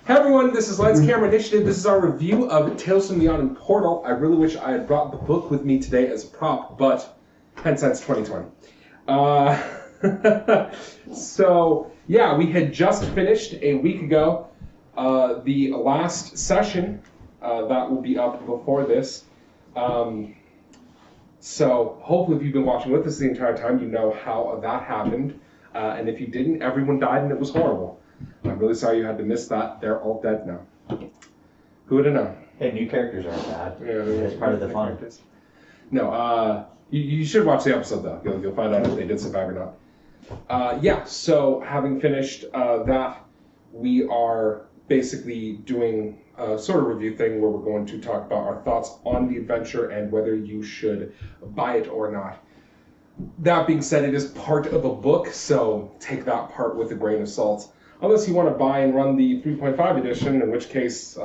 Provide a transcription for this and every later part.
Hey everyone, this is Lights Camera Initiative. This is our review of Tales from the Yawning Portal. I really wish I had brought the book with me today as a prop, but hence 2020. So, yeah, we had just finished a week ago the last session that will be up before this. So, hopefully if you've been watching with us the entire time, you know how that happened. And if you didn't, everyone died and it was horrible. I'm really sorry you had to miss that. They're all dead now. Who would have known? Hey, new characters aren't bad. Yeah, it's part of the fun. No, you should watch the episode though. You'll find out if they did survive or not. Yeah, so having finished that, we are basically doing a sort of review thing where we're going to talk about our thoughts on the adventure and whether you should buy it or not. That being said, it is part of a book, so take that part with a grain of salt. Unless you want to buy and run the 3.5 edition, in which case,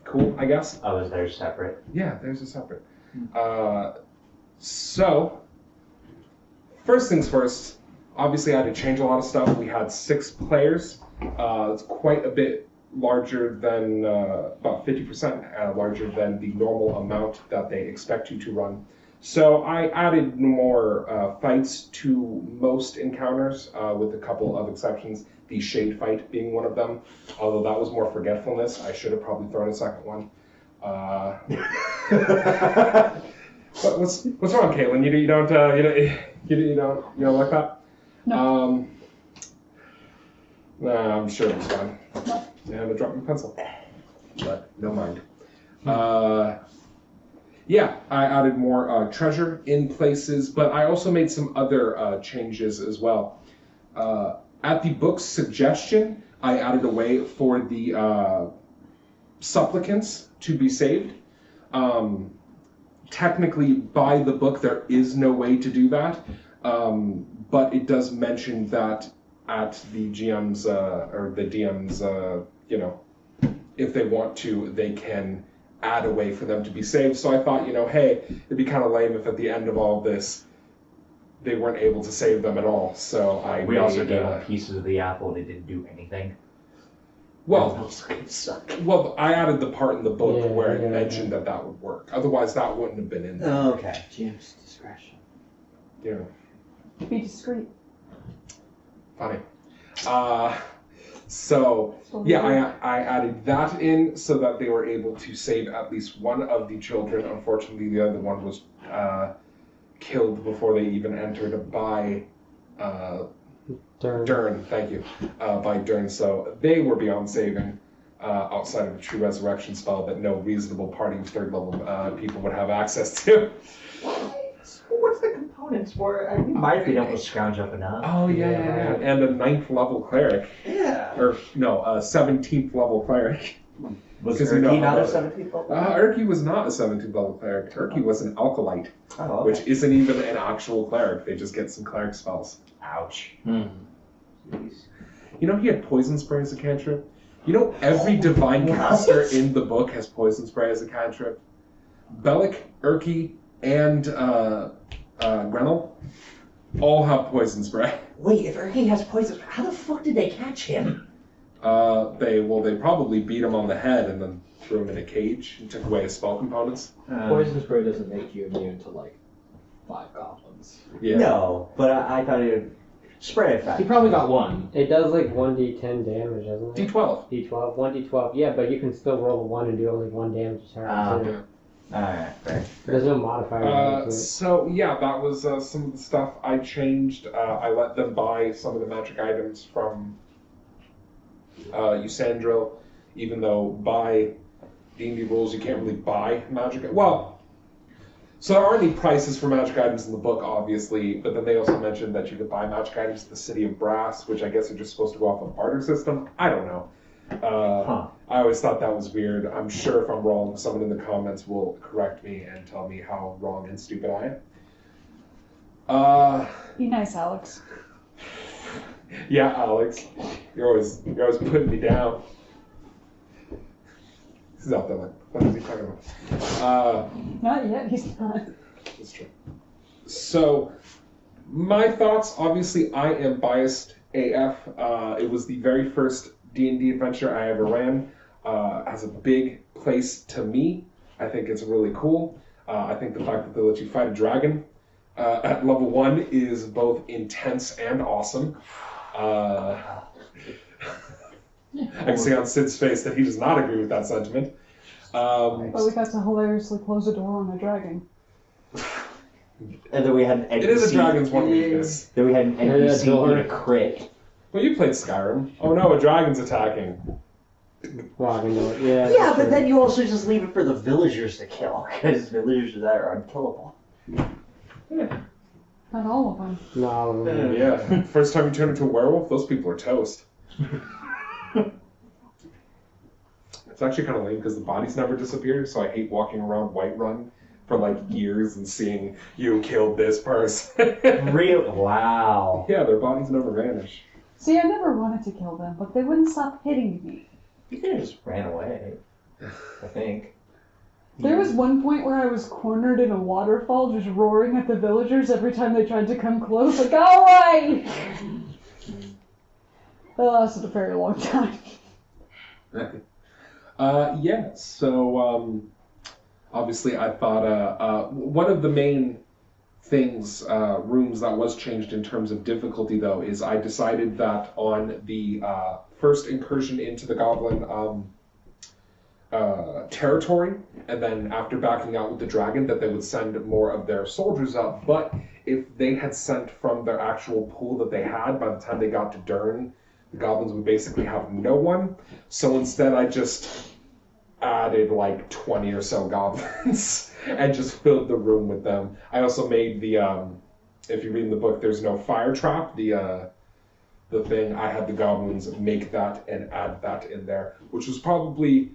cool, I guess. Oh, is theirs separate? Yeah, theirs is separate. So, first things first, obviously I had to change a lot of stuff. We had 6 players. It's quite a bit larger than, about 50% larger than the normal amount that they expect you to run. So I added more fights to most encounters, with a couple of exceptions. The shade fight being one of them, although that was more forgetfulness. I should have probably thrown a second one. What's wrong, Caitlin? You don't like that? No. Nah, I'm sure it was fine. And I dropped my pencil, but no mind. Yeah, I added more treasure in places, but I also made some other changes as well. At the book's suggestion, I added a way for the supplicants to be saved. Technically, by the book, there is no way to do that, but it does mention that at the GM's or the DM's, if they want to, they can add a way for them to be saved. So I thought, hey, it'd be kind of lame if at the end of all this, they weren't able to save them at all. So We also gave them pieces of the apple and it didn't do anything. Well, I added the part in the book where it mentioned that would work. Otherwise, that wouldn't have been in there. Oh, okay. GM's discretion. Yeah. Be discreet. Funny. So, yeah, I added that in so that they were able to save at least one of the children. Unfortunately, the other one was killed before they even entered by Dern, thank you, by Dern. So they were beyond saving outside of a true resurrection spell that no reasonable party of 3rd level people would have access to. What's the components for it? We might be able to scrounge up enough. Oh, yeah. And a 9th level cleric. Yeah. Or, no, a 17th level cleric. Was Urki not a 17th level? Urki was not a 17th level cleric. Urki was an alkalite, which isn't even an actual cleric. They just get some cleric spells. Ouch. He had poison spray as a cantrip. Every divine caster in the book has poison spray as a cantrip. Bellic, Urki, and Grenell all have poison spray. Wait, if Urki has poison, how the fuck did they catch him? They probably beat him on the head and then threw him in a cage and took away his spell components. Poison spray doesn't make you immune to 5 goblins. Yeah. No, but I thought it would spray effect. He probably got one. It does 1d10 damage, doesn't it? D12. D12, 1d12. Yeah, but you can still roll a 1 and do only 1 damage a turn. Yeah. Alright, fair. There's no modifier to it. So yeah, that was some of the stuff I changed. I let them buy some of the magic items from Eusandril, even though by D&D rules you can't really buy magic. Well, so there aren't any prices for magic items in the book, obviously, but then they also mentioned that you could buy magic items at the City of Brass, which I guess are just supposed to go off a barter system. I don't know. I always thought that was weird. I'm sure if I'm wrong, someone in the comments will correct me and tell me how wrong and stupid I am. Be nice, Alex. Yeah, Alex. You're always putting me down. He's out there what is he talking about? Not yet, he's not. That's true. So, my thoughts, obviously I am biased AF. It was the very first D&D adventure I ever ran. Has a big place to me. I think it's really cool. I think the fact that they let you fight a dragon at level 1 is both intense and awesome. I can see on Sid's face that he does not agree with that sentiment. But we got to hilariously close a door on a dragon. And then we had an NPC. It is a dragon's one weakness. Then we had an NPC in a crit. Well, you played Skyrim. Oh no, a dragon's attacking. Well, I know it. Yeah. Yeah, but then you also just leave it for the villagers to kill, because villagers that are unkillable. Not all of them. No. Yeah, first time you turn into a werewolf, those people are toast. It's actually kind of lame because the bodies never disappear, so I hate walking around Whiterun for like years and seeing you killed this person. Real? Wow. Yeah, their bodies never vanish. See, I never wanted to kill them, but they wouldn't stop hitting me. You could have just ran away, I think. There was one point where I was cornered in a waterfall just roaring at the villagers every time they tried to come close, like, go away! That lasted a very long time. Yeah, so obviously I thought one of the main things, rooms that was changed in terms of difficulty though, is I decided that on the first incursion into the goblin territory, and then after backing out with the dragon, that they would send more of their soldiers up, but if they had sent from their actual pool that they had, by the time they got to Durn, the goblins would basically have no one. So instead I just added like 20 or so goblins and just filled the room with them. I also made the, if you read in the book, there's no fire trap, the thing, I had the goblins make that and add that in there, which was probably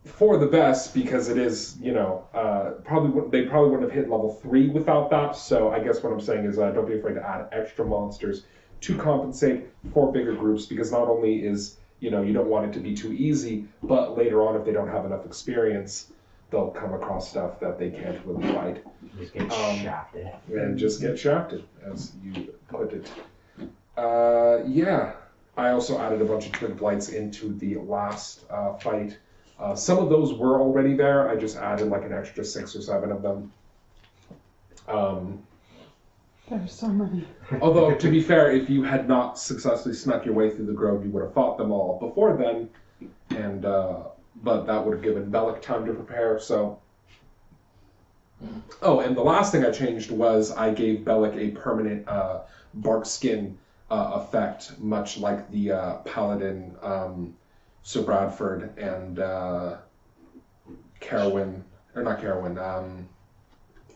for the best, because it is, you know, they probably wouldn't have hit level 3 without that. So I guess what I'm saying is don't be afraid to add extra monsters to compensate for bigger groups, because not only is, you know, you don't want it to be too easy, but later on if they don't have enough experience, they'll come across stuff that they can't really fight. Just get shafted. And just get shafted, as you put it. Yeah. I also added a bunch of Twin Blights into the last fight. Some of those were already there. I just added like an extra 6 or 7 of them. There's so many. Although, to be fair, if you had not successfully snuck your way through the grove, you would have fought them all before then. And but that would have given Bellic time to prepare, so... Oh, and the last thing I changed was I gave Bellic a permanent bark skin effect, much like the Paladin Sir Bradford and Carowyn, or not Carowyn,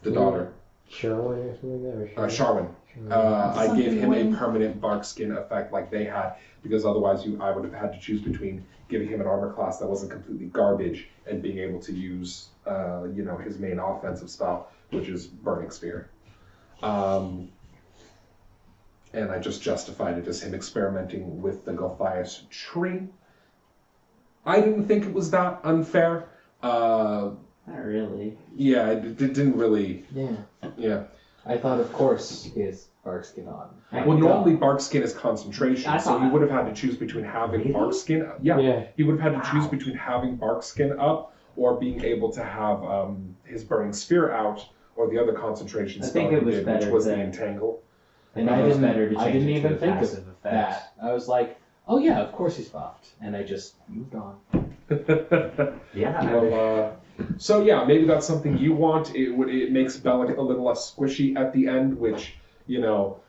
the daughter. Sherwin or something like that? Or Sharwin. I gave him a permanent bark skin effect like they had, because otherwise I would have had to choose between giving him an armor class that wasn't completely garbage and being able to use, you know, his main offensive spell, which is Burning Spear. And I just justified it as him experimenting with the Gothias tree. I didn't think it was that unfair. Not really. Yeah, it didn't really. Yeah. Yeah. I thought, of course, is bark skin on. Well, normally bark skin is concentration, I so thought he would have had to choose between having Really? bark skin. Yeah, he would have had to choose Wow. between having bark skin up or being able to have his burning spear out, or the other concentration I spell think it he was did, which better was the than- entangle. And I it was didn't- better to change I didn't it to even a think of passive effect. that. I was like, oh yeah, of course he's buffed. And I just moved on. Yeah. Well, so yeah, maybe that's something you want. It makes Bellic a little less squishy at the end, which, you know,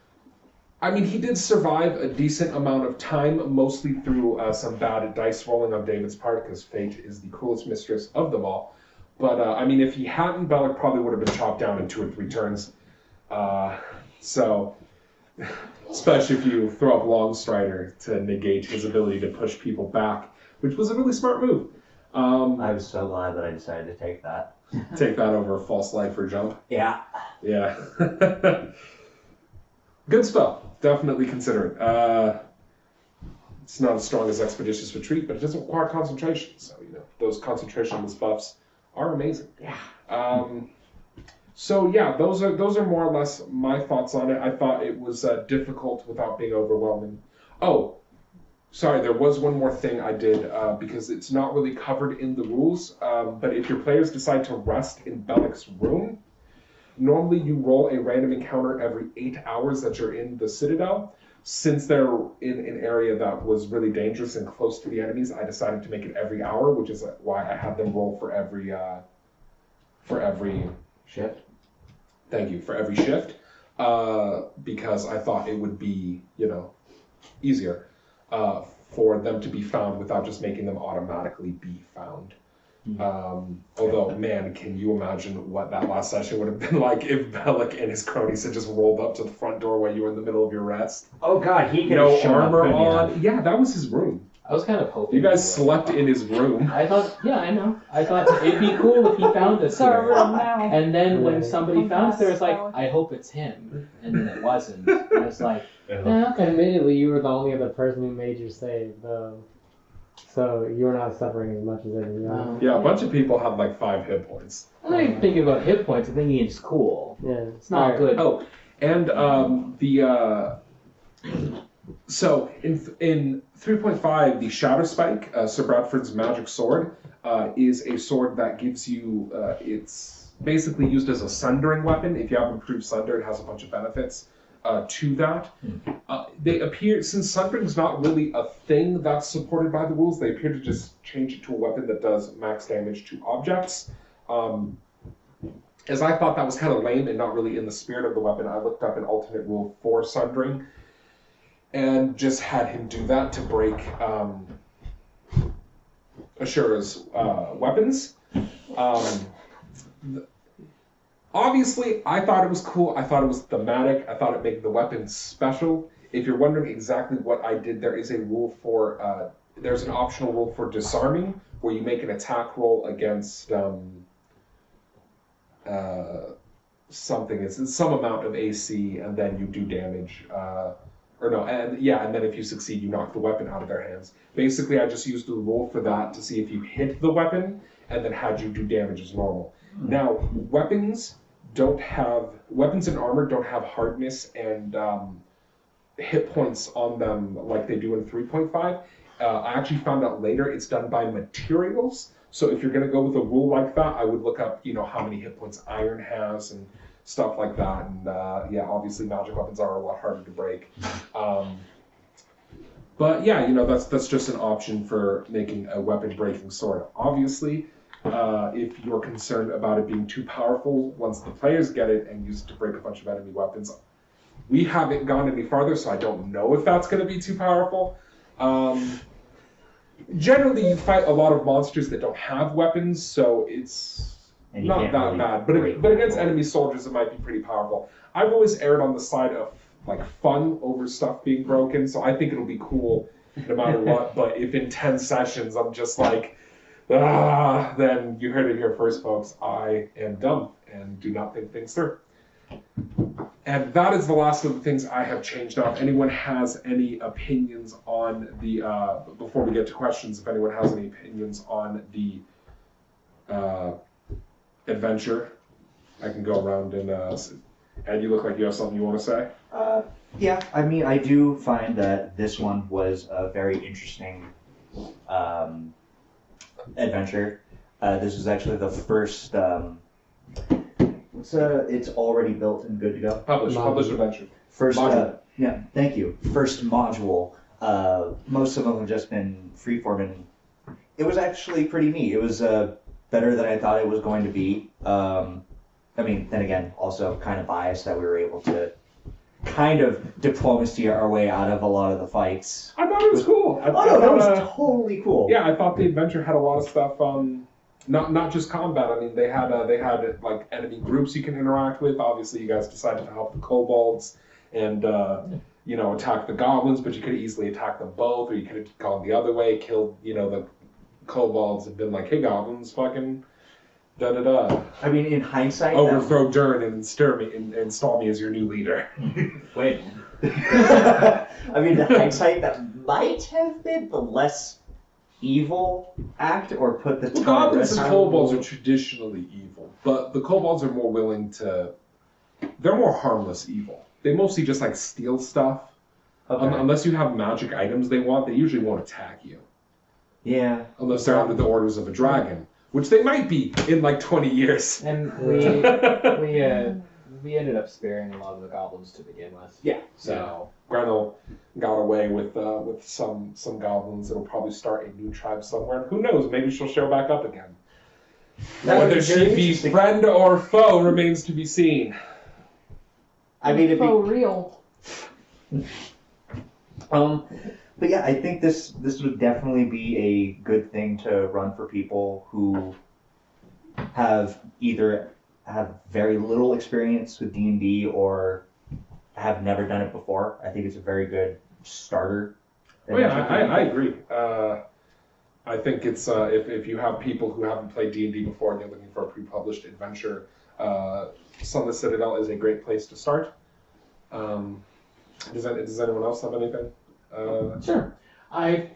I mean, he did survive a decent amount of time, mostly through some bad dice rolling on David's part, because fate is the cruelest mistress of them all. But I mean, if he hadn't, Bellic probably would have been chopped down in 2 or 3 turns. So, especially if you throw up Longstrider to negate his ability to push people back, which was a really smart move. I was so glad that I decided to take that. Take that over false life for jump. Yeah. Yeah. Good spell. Definitely consider it. It's not as strong as Expeditious Retreat, but it doesn't require concentration. So, you know, those concentration buffs are amazing. Yeah. So yeah, those are more or less my thoughts on it. I thought it was difficult without being overwhelming. Oh, Sorry, there was one more thing I did, because it's not really covered in the rules, but if your players decide to rest in Bellic's room, normally you roll a random encounter every 8 hours that you're in the Citadel. Since they're in an area that was really dangerous and close to the enemies, I decided to make it every hour, which is why I had them roll for every shift. Thank you, for every shift, because I thought it would be, easier for them to be found without just making them automatically be found. Although, man, can you imagine what that last session would have been like if Bellic and his cronies had just rolled up to the front door while you were in the middle of your rest? Oh God, he could No have shown armor up, on. Yeah, that was his room. I was kind of hoping. You guys slept in his room. I thought, yeah, I know. I thought it'd be cool if he found us It's our here. room now. And then when somebody Come found us, there was past, like, Alex. I hope it's him. And then it wasn't. And it's like, Admittedly, you were the only other person who made your save, though. So you were not suffering as much as everyone else. Yeah, a bunch of people had like 5 hit points. I'm not even thinking about hit points. I'm thinking it's cool. Yeah. It's not good. Oh, and so in 3.5, the Shadow Spike, Sir Bradford's magic sword, is a sword that gives you, it's basically used as a sundering weapon. If you have improved sunder, it has a bunch of benefits to that. They appear, since sundering's not really a thing that's supported by the rules, they appear to just change it to a weapon that does max damage to objects. As I thought that was kind of lame and not really in the spirit of the weapon, I looked up an alternate rule for sundering and just had him do that to break Asura's weapons. Obviously, I thought it was cool. I thought it was thematic. I thought it made the weapon special. If you're wondering exactly what I did, there is a rule for, there's an optional rule for disarming, where you make an attack roll against something. It's some amount of AC, and then you do damage. And then if you succeed, you knock the weapon out of their hands. Basically, I just used the rule for that to see if you hit the weapon, and then had you do damage as normal. Now, weapons and armor don't have hardness and hit points on them like they do in 3.5. I actually found out later it's done by materials. So if you're going to go with a rule like that, I would look up, how many hit points iron has and stuff like that. And obviously magic weapons are a lot harder to break. But yeah, that's just an option for making a weapon breaking sword. Obviously, if you're concerned about it being too powerful, once the players get it and use it to break a bunch of enemy weapons, we haven't gone any farther, so I don't know if that's going to be too powerful. Generally, you fight a lot of monsters that don't have weapons, so it's not that really bad. But against enemy soldiers, it might be pretty powerful. I've always erred on the side of fun over stuff being broken, so I think it'll be cool no matter what. But if in 10 sessions I'm just like, then you heard it here first, folks. I am dumb and do not think things through. And that is the last of the things I have changed now. If anyone has any opinions on the, before we get to questions, if anyone has any opinions on the adventure, I can go around and you look like you have something you want to say? Yeah, I mean, I do find that this one was a very interesting adventure. This is actually the first. It's already built and good to go. Published adventure. First, module. Yeah, thank you. First module. Most of them have just been freeform, and it was actually pretty neat. It was better than I thought it was going to be. I mean, then again, also kind of biased that we were able to kind of diplomacy our way out of a lot of the fights. I thought it was cool. That was totally cool. Yeah, I thought the adventure had a lot of stuff. Not just combat. I mean, they had like enemy groups you can interact with. Obviously, you guys decided to help the kobolds and attack the goblins, but you could easily attack them both, or you could have gone the other way, killed the kobolds, and been like, "Hey, goblins, fucking da da da." I mean, in hindsight, overthrow Dern and install me as your new leader. Wait. I mean, in hindsight, that might have been the less evil act, or put the goblins and kobolds are traditionally evil, but the kobolds are more willing to. They're more harmless evil. They mostly just steal stuff. Okay. Unless you have magic items they want, they usually won't attack you. Yeah. Unless they're under the orders of a dragon, which they might be in like 20 years. And we ended up sparing a lot of the goblins to begin with. Yeah. So Grenell got away with some goblins. It'll probably start a new tribe somewhere. And who knows? Maybe she'll show back up again. That would Whether be she very be interesting. friend or foe remains to be seen. I mean, it'd be. For real. But yeah, I think this would definitely be a good thing to run for people who have either have very little experience with D&D or have never done it before. I think it's a very good starter. Oh yeah, I agree. I think it's if you have people who haven't played D&D before and you're looking for a pre-published adventure, Sunless Citadel is a great place to start. Does anyone else have anything? sure. I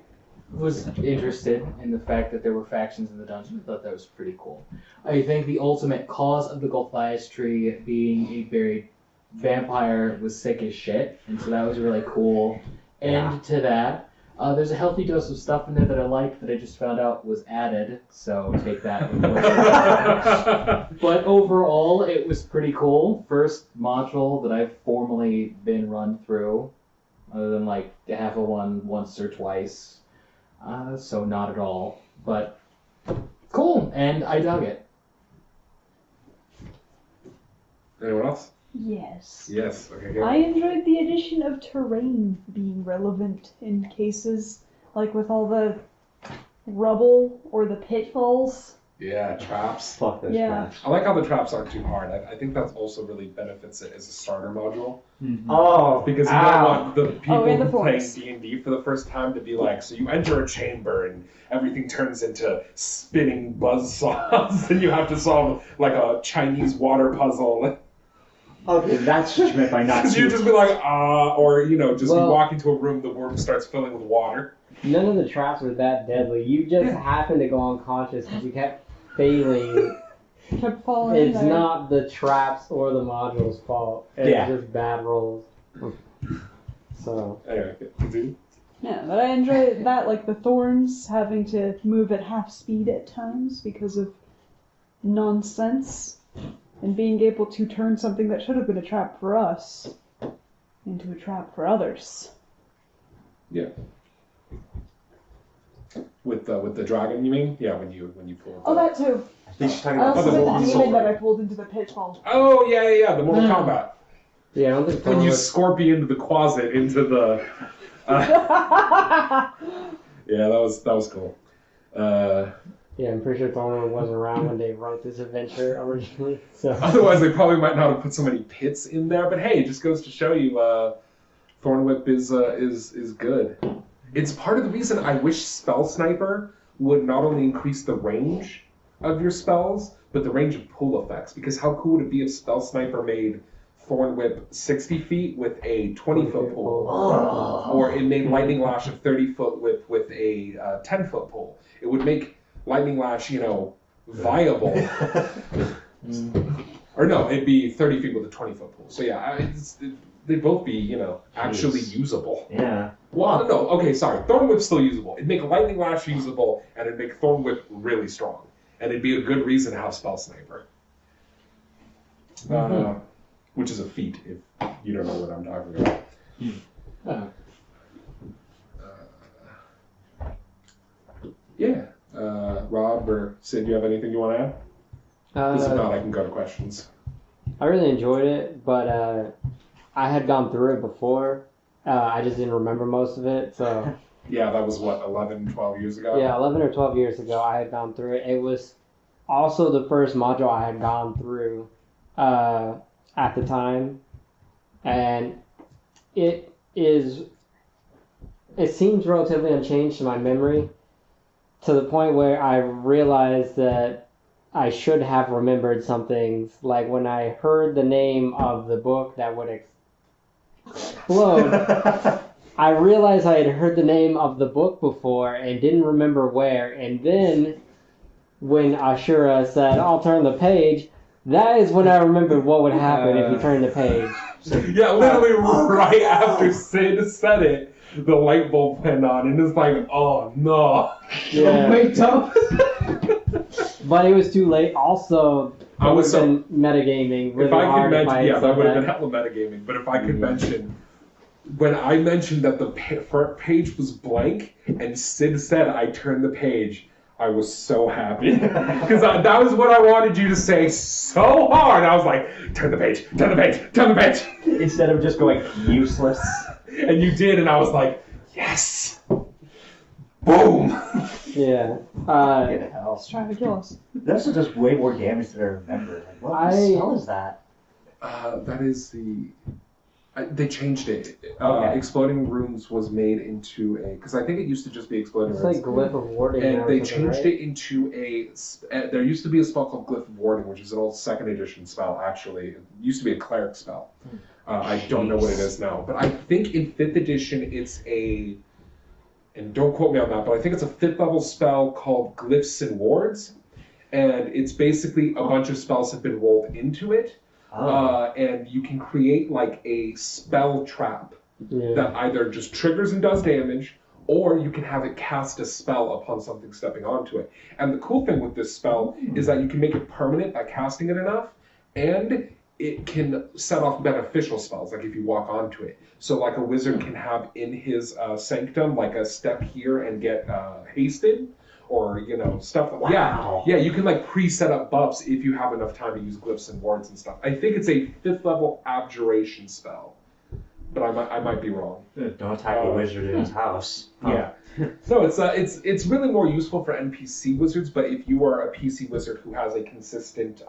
was interested in the fact that there were factions in the dungeon. I thought that was pretty cool. I think the ultimate cause of the Golthias tree being a buried vampire was sick as shit, and so that was really cool. And to that, there's a healthy dose of stuff in there that I like that I just found out was added, so take that with what But overall, it was pretty cool. First module that I've formally been run through, other than like half of one once or twice. So not at all, but cool, and I dug it. Anyone else? Yes. Yes. Okay. Go. I enjoyed the addition of terrain being relevant in cases like with all the rubble or the pitfalls. Yeah, traps. Fuck this Yeah. trash. I like how the traps aren't too hard. I think that also really benefits it as a starter module. Oh, Because you ow. don't want the people and the who playing thorns. D&D for the first time to be like, so you enter a chamber and everything turns into spinning buzzsaws and you have to solve like a Chinese water puzzle. Okay, that's what you meant by not Because you too. just be like, or, just you Well- walk into a room, the room starts filling with water. None of the traps were that deadly. You just happened to go unconscious because you kept failing. Kept falling in It's there. not the traps or the module's fault. It's Yeah. just bad rolls. So, Anyway, continue. Yeah, but I enjoy that, like the thorns having to move at half speed at times because of nonsense, and being able to turn something that should have been a trap for us into a trap for others. Yeah. With the dragon, you mean? Yeah, when you pull. Oh, that too. I think she's talking I about also the did Mortal the demon Kombat. that I pulled into the pitfall. Oh yeah, the Mortal Kombat. yeah, I don't think When you was- scorpion the closet into the. Yeah, that was cool. Yeah, I'm pretty sure Thornwood wasn't around when they wrote this adventure originally. So Otherwise, they probably might not have put so many pits in there. But hey, it just goes to show you, Thornwhip is good. It's part of the reason I wish Spell Sniper would not only increase the range of your spells, but the range of pull effects. Because how cool would it be if Spell Sniper made Thornwhip 60 feet with a 20-foot pull, or it made Lightning Lash a 30-foot with a 10-foot pull? It would make Lightning Lash, viable. Or no, it'd be 30 feet with a 20-foot pull. So yeah, they'd both be, actually usable. Yeah. Well, no, okay, sorry. Thornwhip's still usable. It'd make Lightning Lash usable, and it'd make Thornwhip really strong. And it'd be a good reason to have Spell Sniper. Which is a feat, if you don't know what I'm talking about. Yeah. Rob or Sid, do you have anything you want to add? Because if not, I can go to questions. I really enjoyed it, but I had gone through it before. I just didn't remember most of it, so Yeah, that was, 11, 12 years ago? yeah, 11 or 12 years ago I had gone through it. It was also the first module I had gone through at the time, and it seems relatively unchanged to my memory, to the point where I realized that I should have remembered some things, like when I heard the name of the book that would explode. I realized I had heard the name of the book before and didn't remember where, and then when Asura said, "I'll turn the page," that is when I remembered what would happen if you turn the page. Yeah, literally right after Sid said it, the light bulb went on, and it's like, oh no. Yeah. Wake up. But it was too late. Also, I was been metagaming. Really If I could hard if mention, I yeah, said that would have been hella metagaming. But if I could mention, when I mentioned that the front page was blank, and Sid said I turned the page, I was so happy because that was what I wanted you to say so hard. I was like, turn the page, turn the page, turn the page, Instead of just going useless. and you did, and I was like, yes, boom. Yeah. Get hell. He's trying to kill us. That also does way more damage than I remember. Like, what the hell is that? That is the. They changed it. Okay. Exploding Rooms was made into a, because I think it used to just be Exploding It's Rooms. like Glyph of Warding. And now or they something, changed right? it into there used to be a spell called Glyph of Warding, which is an old 2nd edition spell, actually. It used to be a cleric spell. I don't know what it is now. But I think in 5th edition it's a, and don't quote me on that, but I think it's a 5th level spell called Glyphs and Wards. And it's basically a bunch of spells have been rolled into it. And you can create like a spell trap that either just triggers and does damage, or you can have it cast a spell upon something stepping onto it. And the cool thing with this spell is that you can make it permanent by casting it enough, and it can set off beneficial spells, like if you walk onto it. So like a wizard can have in his sanctum, like a step here and get hasted, or, you know, stuff. Wow. Yeah, you can like pre-set up buffs if you have enough time to use glyphs and wards and stuff. I think it's a 5th level abjuration spell, but I might be wrong. Don't attack a wizard in his house. Yeah. No, it's really more useful for NPC wizards, but if you are a PC wizard who has a consistent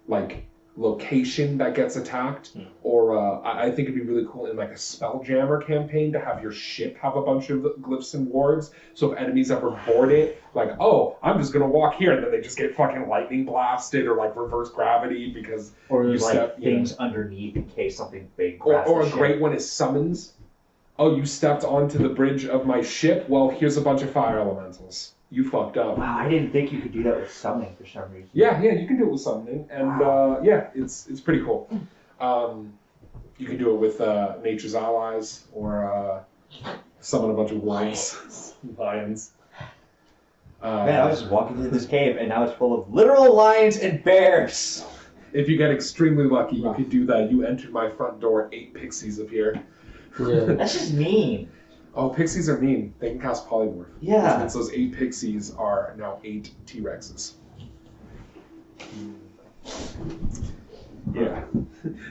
like location that gets attacked, or I think it'd be really cool in like a Spelljammer campaign to have your ship have a bunch of glyphs and wards, so if enemies ever board it, like, oh, I'm just gonna walk here, and then they just get fucking lightning blasted or like reverse gravity because Or you there's like step, things underneath in case something big or grabs a the ship. great one is summons. Oh, you stepped onto the bridge of my ship? Well, here's a bunch of fire elementals. You fucked up. Wow, I didn't think you could do that with summoning for some reason. Yeah, you can do it with summoning, and yeah, it's pretty cool. You can do it with Nature's Allies, or summon a bunch of wolves, lions. Man, I was just walking through this cave and now it's full of literal lions and bears. If you get extremely lucky, you could do that. You entered my front door, 8 pixies appear. Yeah. That's just mean. Oh, pixies are mean. They can cast polymorph. Yeah. And so those 8 pixies are now 8 T-Rexes. Yeah.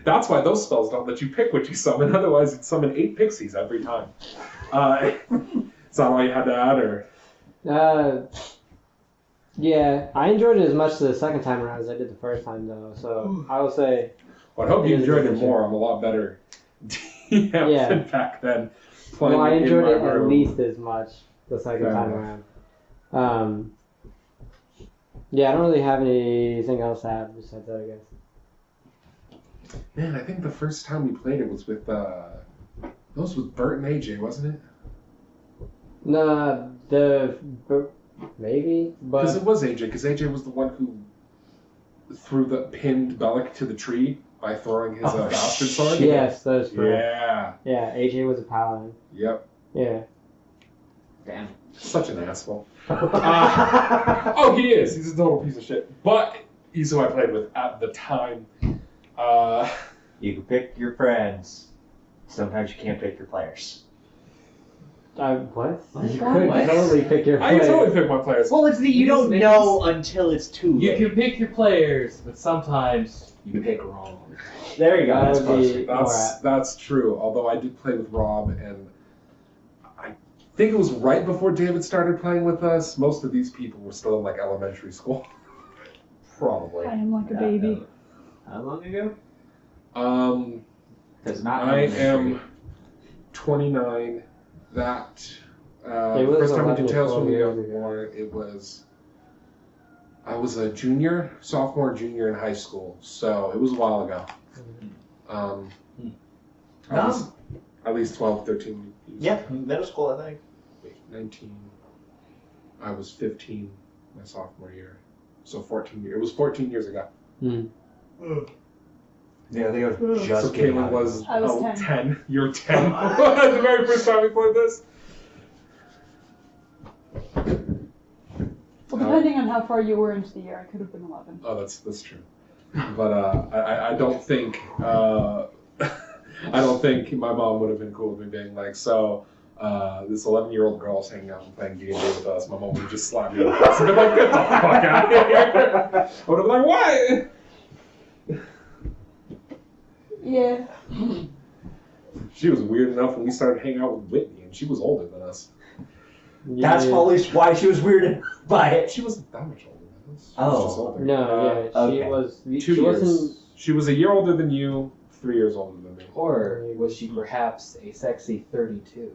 That's why those spells don't let you pick what you summon. Otherwise, you'd summon 8 pixies every time. Is that all you had to add, or? Yeah, I enjoyed it as much the second time around as I did the first time, though. So I will say, Well, I hope you It is enjoyed it different, more. I'm a lot better DM than back then. Playing well, I it in enjoyed my it at room. least as much the second Fair time enough. around. Yeah, I don't really have anything else to add besides that, I guess. Man, I think the first time we played it was with those with Bert and AJ, wasn't it? No, maybe, Because but it was AJ. Because AJ was the one who pinned Bellic to the tree by throwing his bastard sword. yes, that's true. Yeah. Yeah, AJ was a paladin. Yep. Yeah. Damn. Such an asshole. Oh, he is. He's a total piece of shit. But he's who I played with at the time. You can pick your friends. Sometimes you can't pick your players. What? What? You could What? totally pick your I player. totally pick my players. Well, it's you don't know until it's too You late. can pick your players, but sometimes you pick wrong. There you go. That That's would be- closer. That's true. Although I did play with Rob, and I think it was right before David started playing with us. Most of these people were still in like elementary school. Probably. I am like a baby. How long ago? Because not I elementary. am 29. That It was first time we 11 did or Tales from 12 the years Yawning ago. Portal, it was. I was a sophomore, junior in high school, so it was a while ago. I was at least 12, 13 years. Yeah, middle school, I think. Wait, 19. I was 15 my sophomore year, so 14 years. It was 14 years ago. Hmm. Yeah, they were just So getting Caitlin out. was, I was 10. 10. You were 10 the very first time we played this. Well, depending on how far you were into the year, I could have been 11. Oh, that's true. But I don't think I don't think my mom would have been cool with me being like, so this 11-year-old girl's hanging out and playing D&D with us. My mom would just slap me in the face and be like, get the fuck out of here. I would have been like, what? Yeah. She was weird enough when we started hanging out with Whitney, and she was older than us. That's probably why she was weirded by it. She wasn't that much older than us. She Oh. was just older. No, yeah, okay. she was. 2 She years. wasn't. She was a year older than you, 3 years older than me. Or was she perhaps a sexy 32?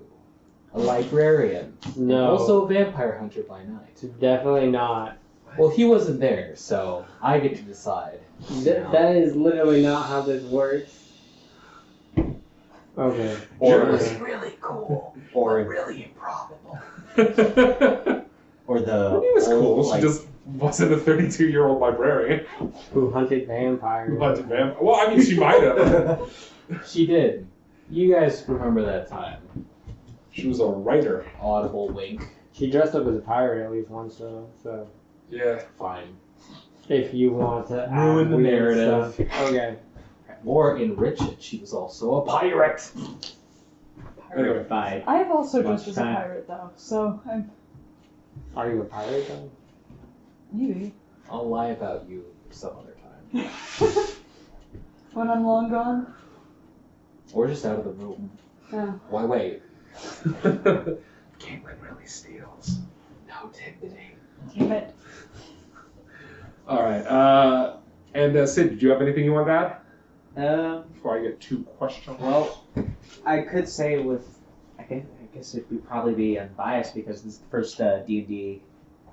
A librarian? No. Also a vampire hunter by night? Definitely not. Well, he wasn't there, so I get to decide. That is literally not how this works. Okay. Or really cool, Or really improbable. or the He was cool. old, She like, just wasn't a 32-year-old librarian Who hunted vampires? who hunted vampires. Well, I mean, she might have. She did. You guys remember that time? She was a writer. Audible wink. She dressed up as a pirate at least once, though. So Yeah. Fine. if you want to Ruin add the weird narrative. stuff. Okay. Or enrich it. She was also a pirate. Anyway. Bye. I've also Much dressed as a time. pirate, though, so I'm Are you a pirate though? maybe I'll lie about you some other time. when I'm long gone. Or just out of the room. Yeah. Why wait? Caitlin really steals. No dignity. Damn it. All right. And Sid, did you have anything you want to add before I get too questionable? Well, I could say I guess it would probably be unbiased because this is the first D&D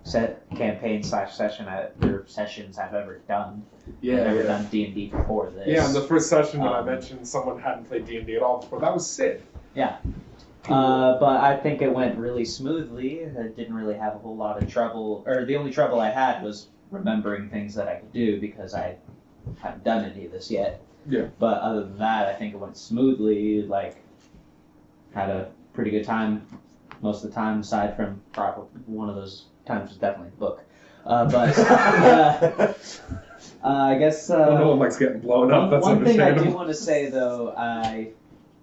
set campaign / session or sessions I've ever done. I've never done D&D before this. Yeah, in the first session when I mentioned someone hadn't played D&D at all before, that was Sid. Yeah. But I think it went really smoothly. I didn't really have a whole lot of trouble, or the only trouble I had was remembering things that I could do because I haven't done any of this yet. Yeah. But other than that, I think it went smoothly. Like, had a pretty good time most of the time, aside from probably one of those times was definitely the book. I guess Well, no one likes getting blown up. That's one thing I do understandable. want to say though, I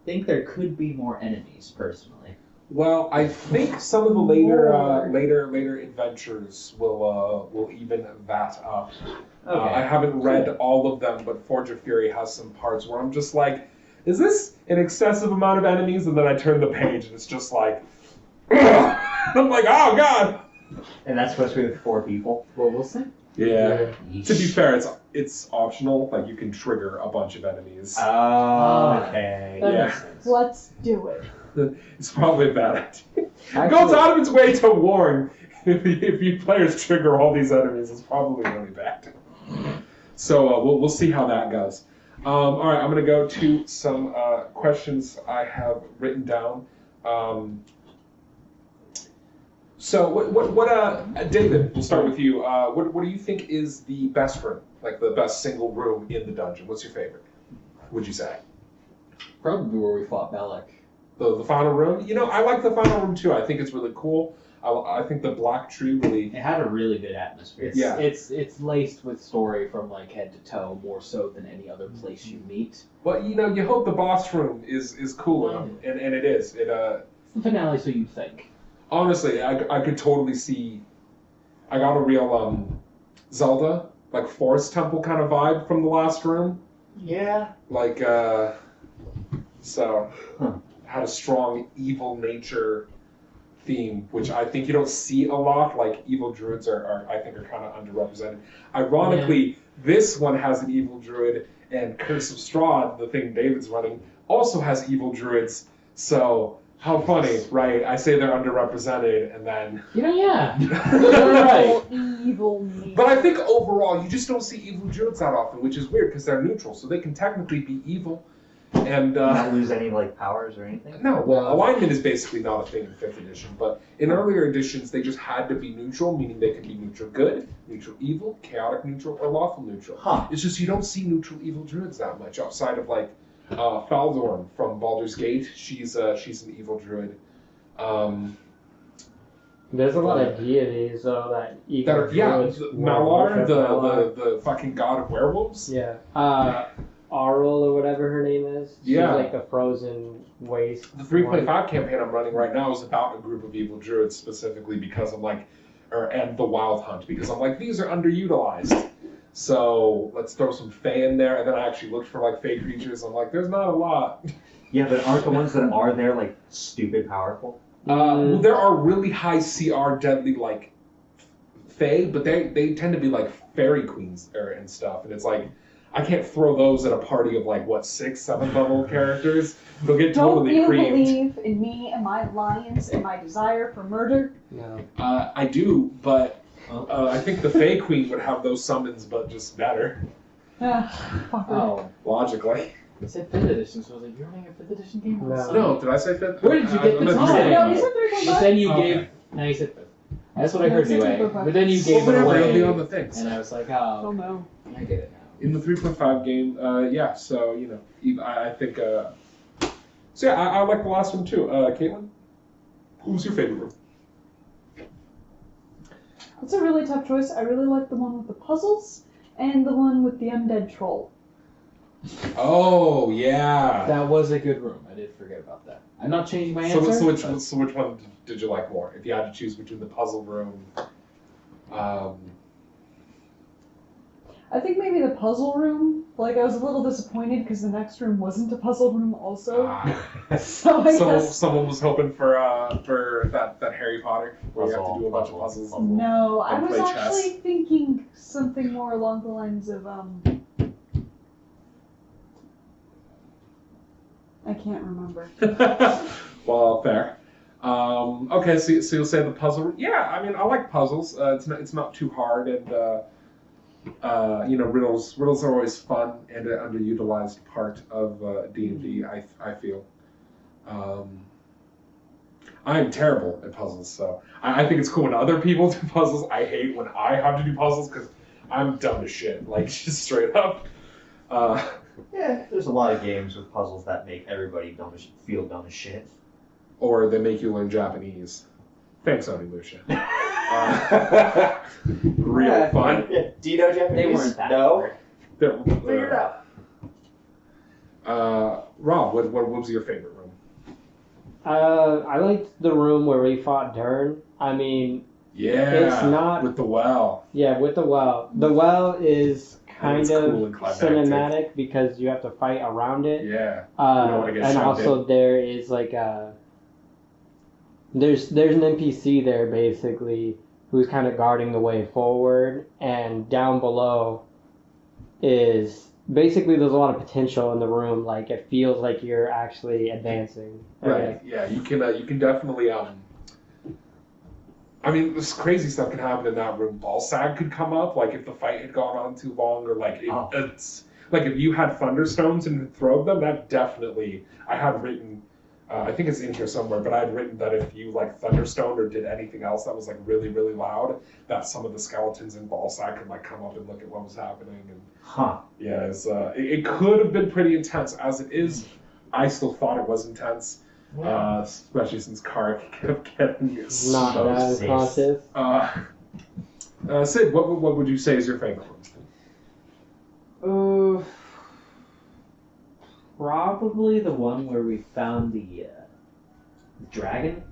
think there could be more enemies personally. Well, I think some of the later adventures will even that up. I haven't read all of them, but Forge of Fury has some parts where I'm just like, is this an excessive amount of enemies? And then I turn the page and it's just like, I'm like, oh god. And that's supposed to be with 4 people. Well, we'll see. Yeah. To be fair, it's optional. Like you can trigger a bunch of enemies. Oh, okay. That Yeah. makes sense. Let's do it. It's probably a bad idea. It Actually- goes out of its way to warn if you players trigger all these enemies, it's probably really bad. So we'll see how that goes. All right, I'm going to go to some questions I have written down. So what David, we'll start with you. What do you think is the best room, like the best single room in the dungeon? What's your favorite? Would you say? Probably where we fought Bellic. The final room? You know, I like the final room too. I think it's really cool. I think the black tree really... It had a really good atmosphere. It's, Yeah. it's laced with story from like head to toe, more so than any other place you meet. But, you know, you hope the boss room is cool enough, and it is. It's the finale, so you think. Honestly, I could totally see... I got a real Zelda, like Forest Temple kind of vibe from the last room. Yeah. Like, so... Had a strong evil nature theme, which I think you don't see a lot. Like evil druids are I think are kind of underrepresented. Ironically, this one has an evil druid, and Curse of Strahd, the thing David's running, also has evil druids. So how funny, right? I say they're underrepresented, and then You know, yeah. You're right. Evil me. but I think overall you just don't see evil druids that often, which is weird because they're neutral, so they can technically be evil. And Not lose any like powers or anything. no, well, alignment is basically not a thing in 5th edition, but in earlier editions, they just had to be neutral, meaning they could be neutral good, neutral evil, chaotic neutral, or lawful neutral. Huh. It's just you don't see neutral evil druids that much outside of like Faldorn from Baldur's Gate. She's an evil druid. There's a lot of deities though that you That are, yeah, druids Malar, worship Malar. the fucking god of werewolves. Yeah. Auril or whatever her name is. She's Yeah. like the frozen waste. The 3.5 campaign I'm running right now is about a group of evil druids specifically because I'm like, and the Wild Hunt, because I'm like, these are underutilized. So let's throw some Fae in there, and then I actually looked for like Fae creatures. I'm like, there's not a lot. Yeah, but aren't the ones that are there like stupid powerful? Well, there are really high CR deadly like Fae, but they tend to be like fairy queens and stuff, and it's like I can't throw those at a party of like what 6th, 7th level characters. They'll get Don't totally you creamed. believe in me and my lions and my desire for murder? No. I do, but I think the Fae Queen would have those summons, but just better, Fucker. Oh, logically. it said 5th edition, so I was like, you're running a 5th edition game? No. No, did I say 5th? Where did you get I this? meant Oh, three. no, you said 3.5. But then you Okay. gave. No, you said 5th. That's what I No, heard you said anyway. 3.5. But then you Well, gave it whatever, away. it'll be on the things. And I was like, Oh oh, no. I get it now. In the 3.5 game, yeah, so, you know, I think, so yeah, I like the last one too. Caitlin, what was your favorite room? That's a really tough choice. I really like the one with the puzzles and the one with the undead troll. Oh, yeah. That was a good room. I did forget about that. I'm not changing my So, answer. so which one did you like more? If you had to choose between the puzzle room, I think maybe the puzzle room. Like, I was a little disappointed because the next room wasn't a puzzle room also. So I guess... someone was hoping for that Harry Potter where you have to do a bunch of puzzles. No, I And was play actually chess. thinking something more along the lines of, I can't remember. Well, fair. Okay, so you'll say the puzzle. Yeah, I mean, I like puzzles. It's not too hard, and you know, riddles are always fun and an underutilized part of D&D. I feel. I am terrible at puzzles, so I think it's cool when other people do puzzles. I hate when I have to do puzzles because I'm dumb as shit, like just straight up. Yeah, there's a lot of games with puzzles that make everybody feel dumb as shit. Or they make you learn Japanese. Thanks, Oni Lucia. Real Yeah. fun. Yeah. Do you know Japanese? They weren't that No. hard. Figure it out. Rob, what was your favorite room? I liked the room where we fought Dern. I mean, Yeah, It's not- with the well. yeah, with the well. The well is kind It's of cool and climactic. cinematic because you have to fight around it. Yeah. You don't wanna get And shoved also there is like there's an NPC there basically who's kind of guarding the way forward, and down below is basically there's a lot of potential in the room. Like it feels like you're actually advancing. Right. Yeah, you can definitely I mean, this crazy stuff can happen in that room. Ball sag could come up, like if the fight had gone on too long, or like it's like if you had thunderstones and throw them. That definitely I had written. I think it's in here somewhere, but I had written that if you like thunderstone or did anything else that was like really really loud, that some of the skeletons in ball sag could like come up and look at what was happening. And Huh. yeah, it could have been pretty intense. As it is, I still thought it was intense. Especially since Carac kept getting Not so as conscious. Sid, what would you say is your favorite one? Probably the one where we found the dragon.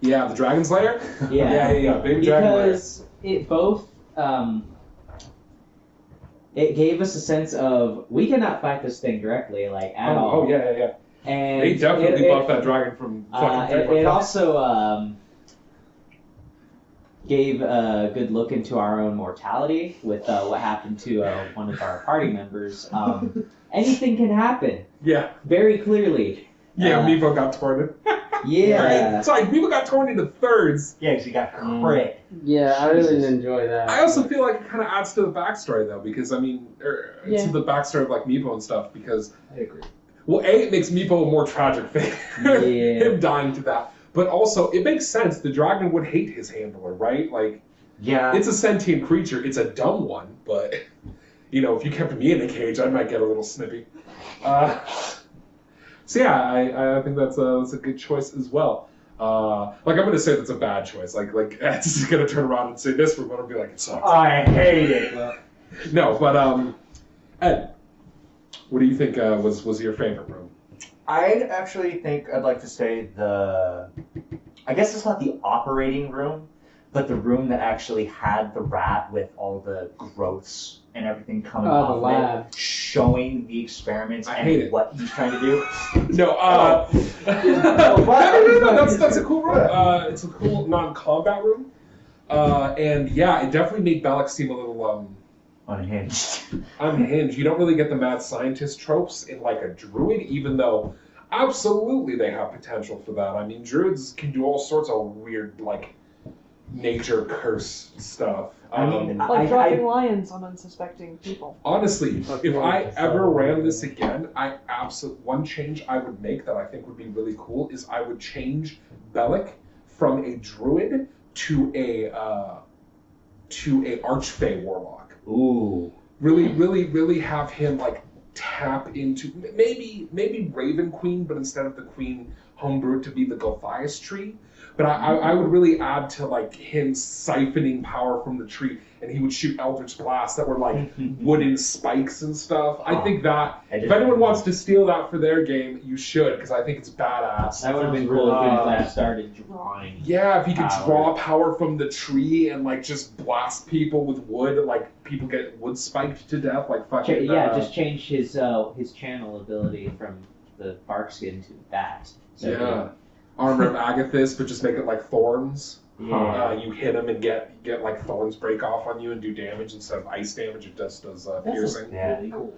Yeah, the Dragon Slayer? Yeah. Yeah. Baby Dragon Slayer. Because it both it gave us a sense of we cannot fight this thing directly, like at all. Oh, yeah. And They definitely it, buffed that dragon from fucking it also gave a good look into our own mortality with what happened to one of our party members. Anything can happen, Yeah. very clearly. Meepo got torn. Yeah. Right? Sorry, Meepo got torn into thirds. Yeah, because you got crit. Yeah, I really Jesus. didn't enjoy that. I also feel like it kind of adds to the backstory, though, because, I mean, Yeah. to the backstory of, like, Meepo and stuff, because I agree. Well, A, it makes Meepo a more tragic figure. Yeah. Him dying to that. But also, it makes sense. The dragon would hate his handler, right? Like, Yeah. it's a sentient creature. It's a dumb one, but, you know, if you kept me in a cage, I might get a little snippy. So yeah, I think that's a good choice as well. Like, I'm going to say that's a bad choice. Like it's just going to turn around and say this, we're going to be like, it sucks. I hate it. No, but, Ed, what do you think was your favorite room? I actually think I'd like to say I guess it's not the operating room, but the room that actually had the rat with all the growths and everything coming Oh, the off lab. it, showing the experiments I hate and it. what he's trying to do. No, that's a cool room. It's a cool non-combat room. And yeah, it definitely made Balak seem a little, Unhinged. unhinged. You don't really get the mad scientist tropes in like a druid, even though absolutely they have potential for that. I mean, druids can do all sorts of weird, like, nature curse stuff. I mean, Like dropping lions on unsuspecting people. Honestly, if I ever ran this again, one change I would make that I think would be really cool is I would change Bellic from a druid to a archfey warlock. Ooh. Really have him like tap into maybe Raven Queen, but instead of the Queen homebrewed to be the Gulthias tree. But I would really add to like him siphoning power from the tree, and he would shoot Eldritch Blasts that were like wooden spikes and stuff. I think that if anyone wants to steal that for their game, you should, because I think it's badass. That would have been cool if he started drawing. Yeah, if he could Power. draw power from the tree and like just blast people with wood, like people get wood spiked to death, like fucking. Just change his channel ability from the bark skin to that. So Yeah. Armor of Agathis, but just make it like thorns. Yeah. You hit him and get like thorns break off on you and do damage instead of ice damage. It just does piercing. Yeah. Really cool.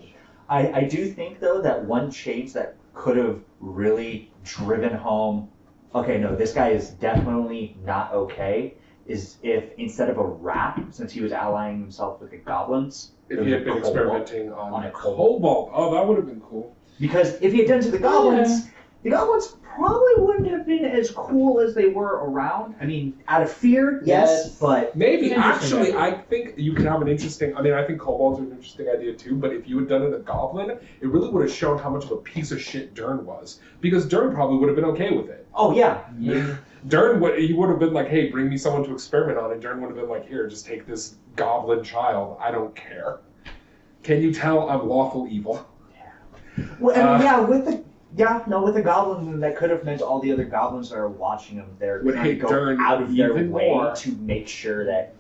I do think, though, that one change that could have really driven home, okay, no, this guy is definitely not okay, is if instead of a rat, since he was allying himself with the goblins, If it he was had been a kobold. experimenting On on a a cobalt, oh, that would have been cool. Because if he had done it to the goblins, the goblins probably wouldn't have been as cool as they were around. I mean, out of fear, yes, but Maybe, Interesting actually, idea. I think you could have an interesting, I think kobolds are an interesting idea too, but if you had done it a goblin, it really would have shown how much of a piece of shit Dern was. Because Dern probably would have been okay with it. oh yeah, Yeah. He would have been like, hey, bring me someone to experiment on, and Dern would have been like, here, just take this goblin child, I don't care. Can you tell I'm lawful evil? well, and with the goblins, that could have meant all the other goblins that are watching him. They're Would trying to hate go Dern out of their even way more. to make sure that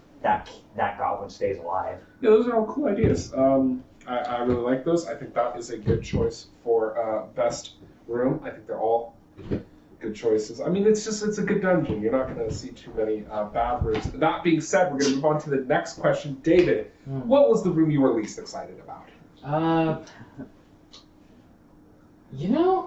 goblin stays alive. Yeah, those are all cool ideas. I really like those. I think that is a good choice for best room. I think they're all good choices. I mean, it's a good dungeon. You're not going to see too many bad rooms. That being said, we're going to move on to the next question. David, what was the room you were least excited about?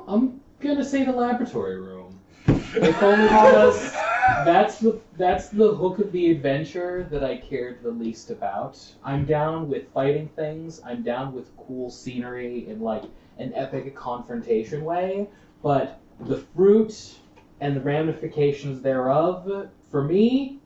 I'm gonna say the laboratory room. If only because that's the hook of the adventure that I cared the least about. I'm down with fighting things. I'm down with cool scenery in like an epic confrontation way. But the fruit and the ramifications thereof, for me,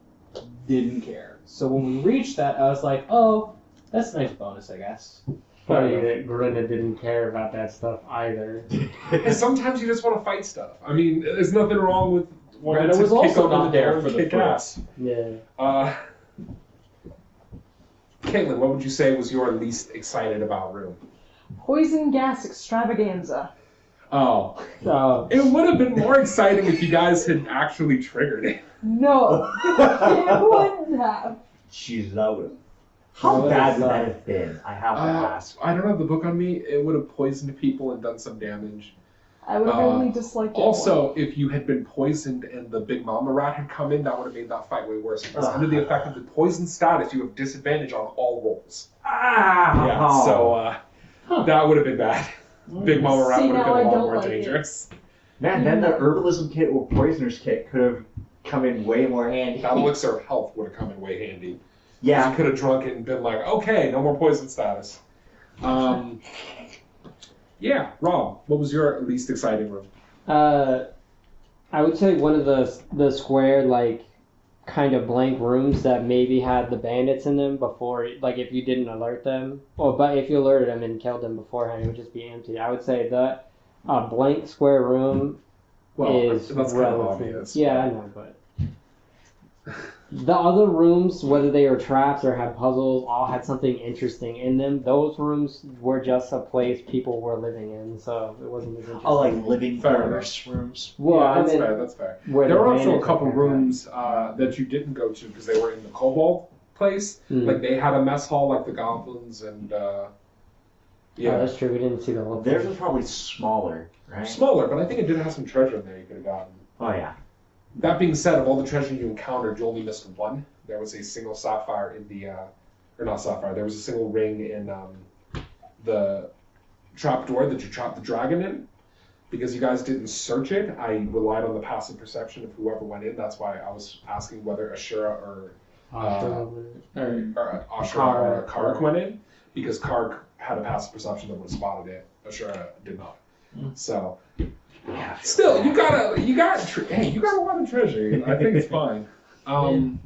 didn't care. So when we reached that, I was like, oh, that's a nice bonus, I guess. Funny that Grinda didn't care about that stuff either. And sometimes you just want to fight stuff. I mean, there's nothing wrong with wanting Greta to was kick also open not the door there and for the kick fruit. ass. Yeah. Caitlin, what would you say was your least excited about room? Poison gas extravaganza. Oh, So it would have been more exciting if you guys had actually triggered it. No, it wouldn't have. She's loud. How bad would that have been? I have to ask. I don't have the book on me. It would have poisoned people and done some damage. I would have only disliked it Also, if you had been poisoned and the big mama rat had come in, that would have made that fight way worse. Because under the effect of the poison status, you have disadvantage on all rolls. Yeah, so that would have been bad. Big mama rat See, would have now been a I lot don't more like it. dangerous. Man, then the herbalism kit or poisoner's kit could have come in way more handy. That elixir of health would have come in way handy. Yeah. You could have drunk it and been like, okay, no more poison status. Yeah, Rob, what was your least exciting room? I would say one of the square, like, kind of blank rooms that maybe had the bandits in them before, like, if you didn't alert them. But if you alerted them and killed them beforehand, it would just be empty. I would say that a blank square room is that's kind of obvious. Yeah, I know, but the other rooms, whether they were traps or had puzzles, all had something interesting in them. Those rooms were just a place people were living in, so it wasn't as interesting. Oh, like living Fair quarters rooms. Well, yeah, I mean, that's fair. where There the were also a bandits couple are. rooms that you didn't go to because they were in the kobold place. Like they had a mess hall like the goblins and Yeah, that's true. We didn't see the whole Theirs thing. was probably smaller, right? smaller, but I think it did have some treasure in there you could have gotten. Oh yeah. That being said, of all the treasure you encountered, you only missed one. There was a single sapphire in the, or not sapphire, there was a single ring in the trapdoor that you trapped the dragon in. Because you guys didn't search it, I relied on the passive perception of whoever went in. That's why I was asking whether Asura or Asura or Carac went in. Because Carac had a passive perception that would have spotted it. Asura did not. So... Yeah. Still, you got a lot of treasure. I think it's fine.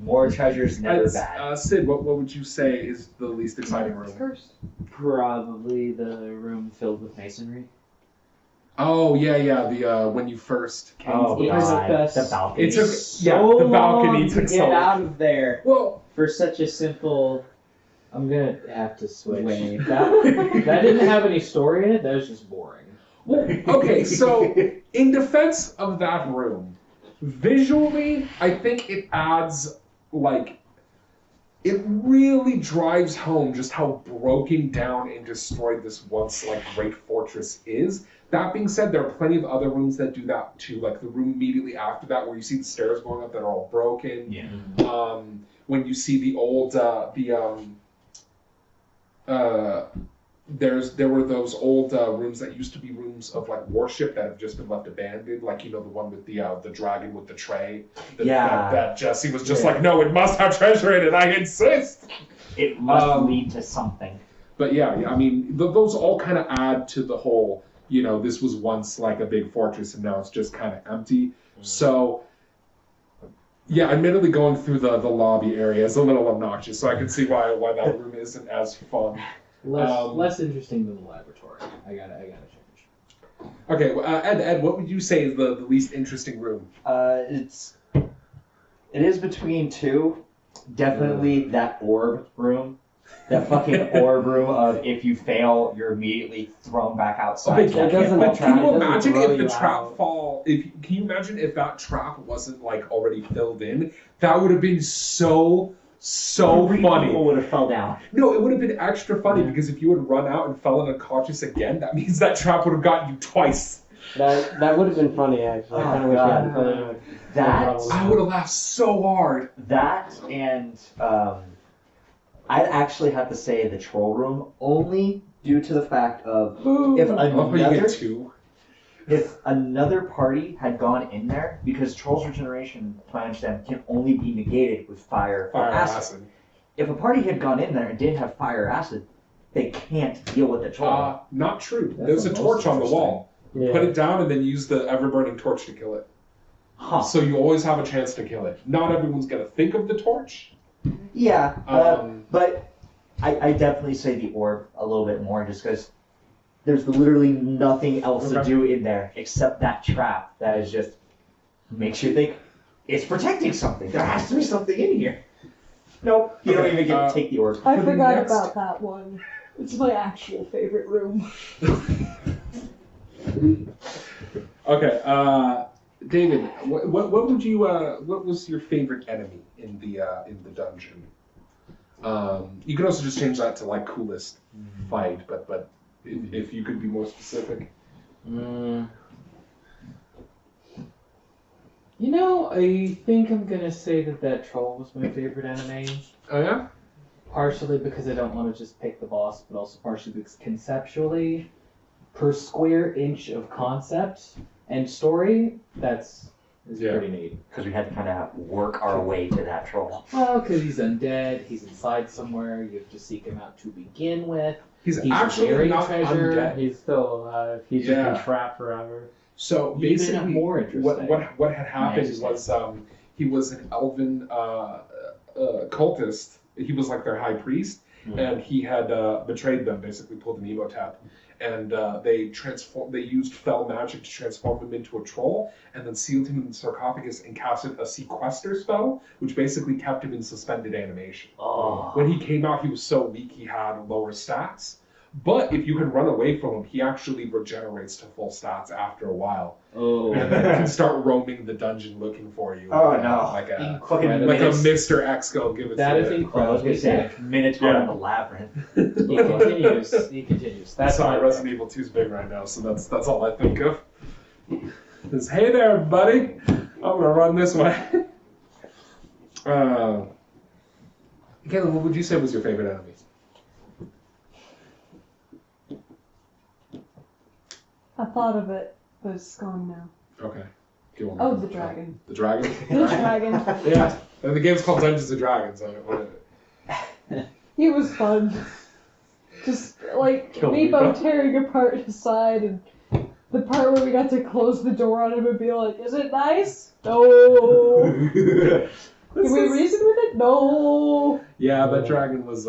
More treasures never bad. Sid, what would you say is the least exciting room? Cursed. Probably the room filled with masonry. Oh yeah. The when you first came. Oh, to the It was place. the best. The balcony. It took So the balcony long took to so get long. out of there Well, for such a simple. I'm gonna have to switch. Wait. That didn't have any story in it. That was just boring. okay, so in defense of that room, visually, I think it adds, like, it really drives home just how broken down and destroyed this once, like, great fortress is. That being said, there are plenty of other rooms that do that too, like the room immediately after that where you see the stairs going up that are all broken. Yeah. When you see the old, there were those old rooms that used to be rooms of like worship that have just been left abandoned, like the one with the dragon with the tray. That Jesse was just like, no, it must have treasure in it. I insist. It must lead to something. But yeah, I mean, those all kind of add to the whole. This was once like a big fortress, and now it's just kind of empty. So. Yeah, admittedly, going through the lobby area is a little obnoxious, so I can see why that room isn't as fun. Less interesting than the laboratory. I gotta change. Okay, well, Ed, what would you say is the least interesting room? It is between two. Definitely that orb room. That fucking orb room of if you fail, you're immediately thrown back outside. Okay, It doesn't but can you it doesn't imagine throw if the you trap out. fall? Can you imagine if that trap wasn't like already filled in? That would have been so Three funny. people would have fell down. No, it would have been extra funny because if you had run out and fell unconscious again, that means that trap would have gotten you twice. That would have been funny, actually. I kind of wish we hadn't put it. That I would have laughed so hard. That and I'd actually have to say the troll room only due to the fact of if I love how you another get two. if another party had gone in there, because Troll's Regeneration, to my understanding, can only be negated with fire or acid. If a party had gone in there and didn't have fire or acid, they can't deal with the troll. Not true. That's There's a the torch most on the wall. Yeah. Put it down and then use the ever-burning torch to kill it. Huh. So you always have a chance to kill it. Not everyone's going to think of the torch. Yeah, Um, but I definitely say the orb a little bit more just because there's literally nothing else to Okay. do in there except that trap that is just makes you think it's protecting something. There has to be something in here. Nope, you don't Okay, even get to take the orb. I For the forgot next- about that one. It's my actual favorite room. Okay, David, what would you what was your favorite enemy in the dungeon? You could also just change that to like coolest fight, but if you could be more specific. I think I'm gonna say that troll was my favorite enemy. Oh yeah. Partially because I don't want to just pick the boss, but also partially because conceptually, per square inch of concept and story, is Yeah. pretty neat. Because we had to kind of work our way to that troll. Well, because he's undead, he's inside somewhere, you have to seek him out to begin with. He's He's actually buried not treasure. undead. He's still alive. He's just been trapped forever. So Even basically, more interesting. what had happened Nice. was he was an elven cultist. He was like their high priest, and he had betrayed them. Basically, pulled an Emotep, and they used fell magic to transform him into a troll, and then sealed him in the sarcophagus and casted a sequester spell, which basically kept him in suspended animation. Oh. When he came out, he was so weak he had lower stats. But if you can run away from him, he actually regenerates to full stats after a while. Oh. And then can start roaming the dungeon looking for you. Oh, no. Like a Incredible. Mr. X go give it That to is you. Oh, I was incredibly gonna say sick. Minotaur Yeah. in the labyrinth. He continues. He continues. That's Sorry, my Resident Evil 2's big right now, so that's all I think of. Is, hey there, buddy. I'm gonna run this way. Caleb, what would you say was your favorite enemy? I thought of it, but it's gone now. Okay. Do you want Oh, the dragon. The dragon? The dragon. Yeah. And the game's called Dungeons and Dragons. He was fun. Just like Kill Meepo Meepo. tearing apart his side, and the part where we got to close the door on him and be like, "Is it nice? No. Can we reason with it? No." Yeah, that dragon was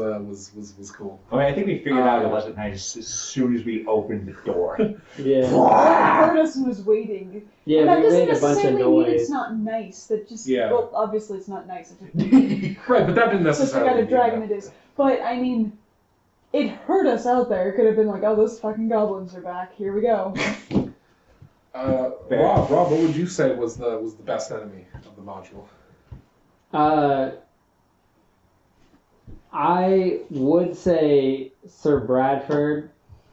cool. I mean, I think we figured out it wasn't nice as soon as we opened the door. Yeah. Well, it hurt us and was waiting. Yeah, and that we doesn't made a bunch of necessarily mean it's noise. not nice. That just Yeah. well, obviously it's not nice. It's Right, but that didn't just the necessarily kind of mean dragon that. it is. But I mean, it hurt us out there. It could have been like, "Oh, those fucking goblins are back. Here we go." Rob, what would you say was the best enemy of the module? I would say Sir Bradford,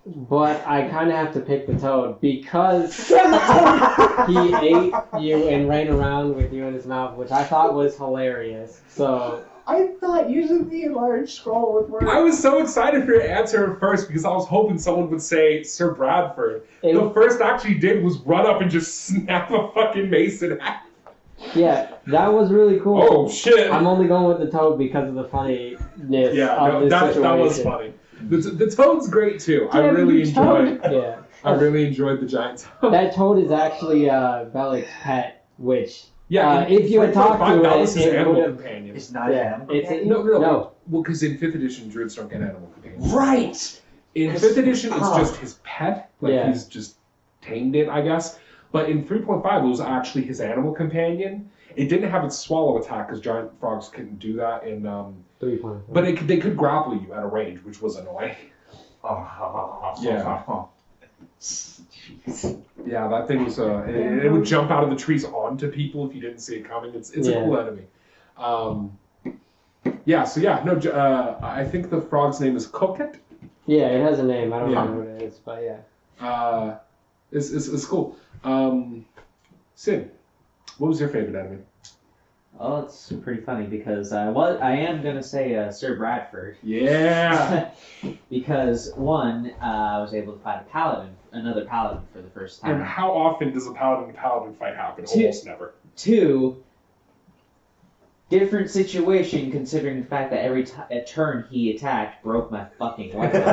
but I kind of have to pick the toad because he ate you and ran around with you in his mouth, which I thought was hilarious. So I thought using the enlarged scroll would work. I was so excited for your answer at first because I was hoping someone would say Sir Bradford. it, The first act he did was run up and just snap a fucking mace in half. yeah, that was really cool. Oh shit! I'm only going with the toad because of the funniness Yeah, of no, this that situation. was funny. The toad's great too. I Damn really you, enjoyed. Yeah, I really enjoyed the giant toad. that toad is actually Belic's pet, which Yeah, if you had talked to that it, was his it animal would've- companion. It's not yeah, him. it's No. no. Well, because in 5th edition, druids don't get animal companions. Right! In 5th edition, it's Oh. just his pet. Like, Yeah. he's just tamed it, I guess. But in 3.5, it was actually his animal companion. It didn't have its swallow attack, because giant frogs couldn't do that. In 3.5. But they could grapple you at a range, which was annoying. Yeah. Jeez. Yeah, that thing was... it would jump out of the trees onto people if you didn't see it coming. It's a Yeah. cool enemy. I think the frog's name is Coquette. Yeah, it has a name. I don't Yeah. know what it is, but yeah. It's cool. Sid, what was your favorite enemy? Oh, it's pretty funny because I am gonna say Sir Bradford. Yeah. Because one, I was able to fight another paladin for the first time. And how often does a paladin fight happen? Two. Almost never. Two, different situation considering the fact that every turn he attacked broke my fucking weapons.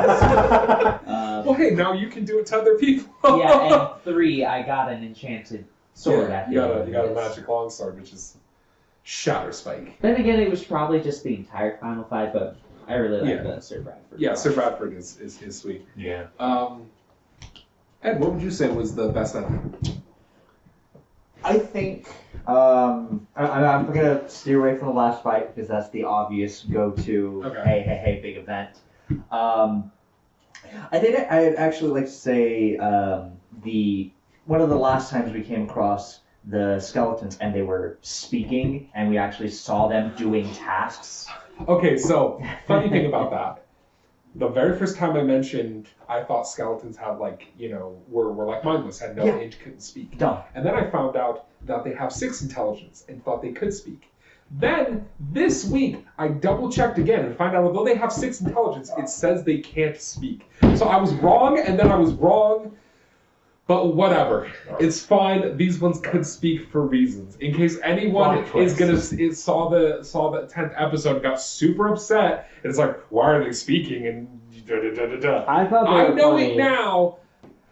Well, hey, now you can do it to other people. Yeah, and three, I got an enchanted sword Yeah, at the you got end. a magic longsword, which is Shatter Spike. Then again, it was probably just the entire final fight, but I really like Yeah. Sir Bradford. Yeah, Sir Bradford is sweet. Yeah. Ed, what would you say was the best enemy? I think I'm gonna steer away from the last fight because that's the obvious go-to. Okay. Hey, big event. I think I'd actually like to say one of the last times we came across the skeletons and they were speaking and we actually saw them doing tasks. Okay, so funny thing about that. The very first time I mentioned, I thought skeletons had were like mindless, had no Yeah. int, couldn't speak. Dumb. And then I found out that they have 6 intelligence and thought they could speak. Then, this week, I double-checked again and find out although they have 6 intelligence, it says they can't speak. So I was wrong, and then I was wrong. But whatever, it's fine. These ones could speak for reasons. In case anyone saw the 10th episode and got super upset, it's like, why are they speaking? And I thought they I were know funny. it now.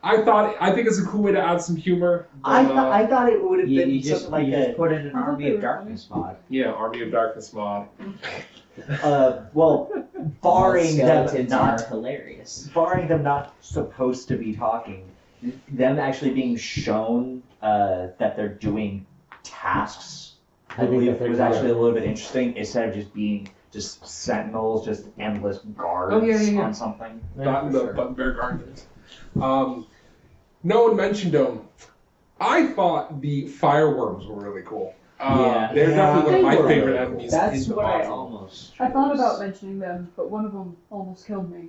I think it's a cool way to add some humor. I thought it would have You, been you just something like you just a put in an I thought Army they of were Darkness mod. Yeah, Army of Darkness mod. well, barring them Skeletons not are hilarious. supposed to be talking, them actually being shown that they're doing tasks, I think believe that's it was exactly actually a little bit interesting instead of just being just sentinels, just endless guards on something. Not in the sure. Bugbear Gardens. No one mentioned them. I thought the fireworms were really cool. Yeah. They're definitely one of They my were favorite really enemies. That's in the what I module. almost. I thought chose. about mentioning them, but one of them almost killed me.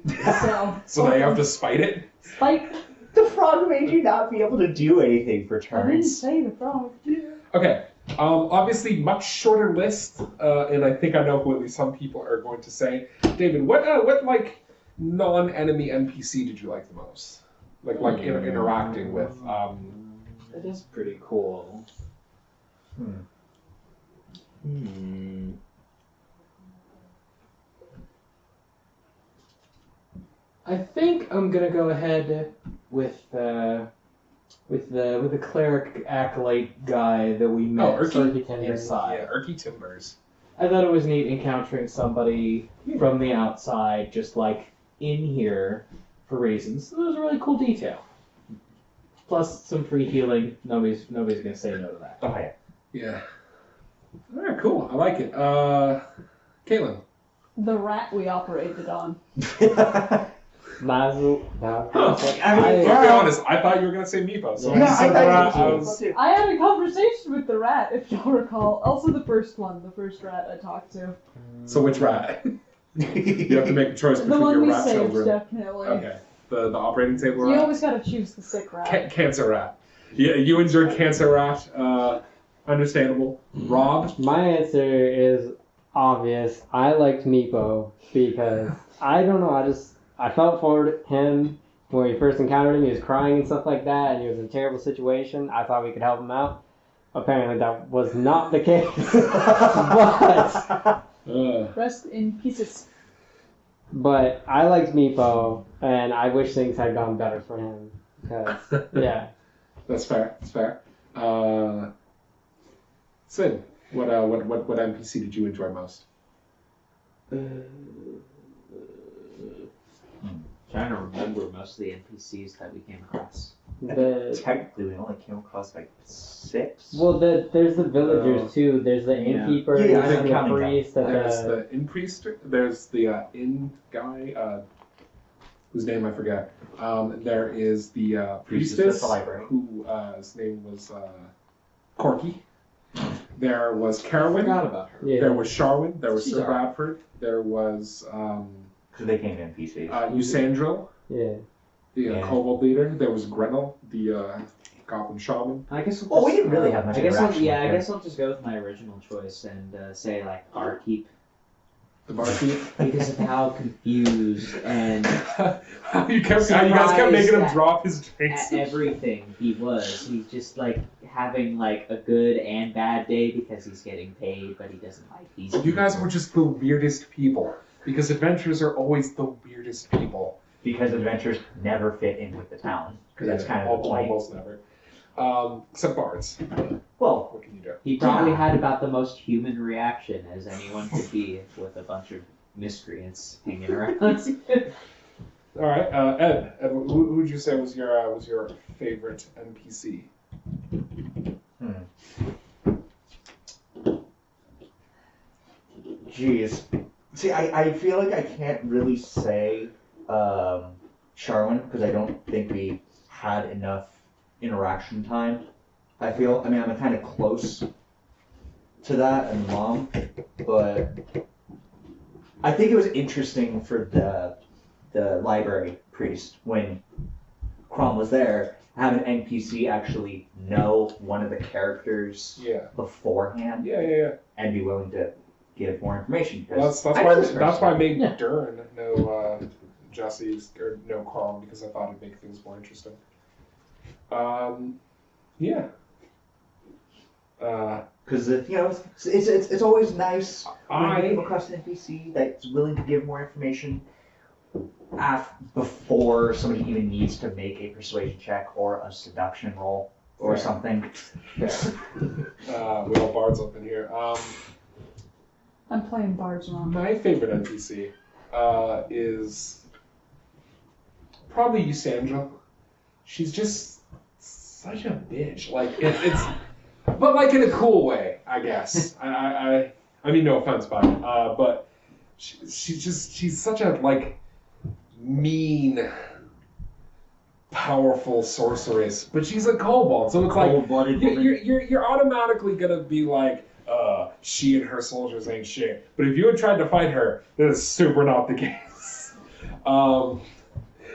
So now you have to spite it. Spike. The frog made you not be able to do anything for I didn't turns. say the frog. Okay. Obviously, much shorter list, and I think I know who at least some people are going to say. David, what like non-enemy NPC did you like the most? Like interacting with. That is pretty cool. I think I'm gonna go ahead with the cleric acolyte guy that we met Urki? inside. Yeah, Urki Timbers. I thought it was neat encountering somebody from the outside, just like in here for reasons. It was a really cool detail. Plus some free healing. Nobody's gonna say no to that. Oh yeah. Yeah. All right, cool. I like it. Caitlin. The rat we operated on. Mazel. Huh. I mean, I'll be honest. I thought you were gonna say Meepo. So Yeah, when you I said thought that, you I were was. too. I had a conversation with the rat, if you'll recall. Also the first rat I talked to. So which rat? You have to make a choice The between one your we rat saved, children. definitely. Okay. The operating table You rat. always gotta choose the sick rat. Cancer rat. Yeah, you enjoyed cancer rat. Understandable. Rob. My answer is obvious. I liked Meepo because I don't know. I felt for him when we first encountered him. He was crying and stuff like that, and he was in a terrible situation. I thought we could help him out. Apparently, that was not the case. Rest in pieces. But I liked Meepo, and I wish things had gone better for him. Because, yeah. That's fair. That's fair. Sid, what NPC did you enjoy most? Trying to remember most of the NPCs that we came across. Technically, we only came across like 6. Well, there's the villagers too. There's the Yeah. innkeeper, Yeah, there's I'm the counting priest, There's and the inn priest. There's the inn guy, whose name I forget. There is the priestess, at the library. whose name was Corky. There was I Carowin. forgot about her. yeah. There was Sharwin. There was She's Sir alright. Bradford. There was So they came in NPCs. Eusandril, Yeah. the Yeah. kobold leader. There was Grenell, the goblin shaman. I guess. Well, we didn't really have much I guess. interaction with I him. guess I'll just go with my original choice and say like barkeep The barkeep. because of how confused and how you guys kept making him Surprised drop his drinks. at everything he was. He's just like having like a good and bad day because he's getting paid, but he doesn't like these. You guys people. were just the weirdest people. Because adventurers are always the weirdest people. Because adventures never fit in with the town. Because that's kind of the point. almost never. Except bards. Well, What can you do? He probably had about the most human reaction as anyone could be with a bunch of miscreants hanging around. All right, Ed. Who would you say was your favorite NPC? Jeez. See, I feel like I can't really say Sharwin because I don't think we had enough interaction time. I mean, I'm kind of close to that and Mom, but I think it was interesting for the library priest when Crom was there, have an NPC actually know one of the characters Yeah. beforehand Yeah. and be willing to give more information. Well, that's I why know this that's why I made Yeah. Dern know Jesse's or no Crom because I thought it'd make things more interesting. Yeah. Because it's always nice when you come across an NPC that's willing to give more information before somebody even needs to make a persuasion check or a seduction roll or something. We all bards up in here. I'm playing bards wrong. My favorite NPC is probably Usandra. She's just such a bitch. Like it's, but like in a cool way, I guess. I mean, no offense by it, but she's such a like mean, powerful sorceress. But she's a kobold, so it's like you're automatically gonna be like, she and her soldiers ain't shit. But if you had tried to fight her, that is super not the case.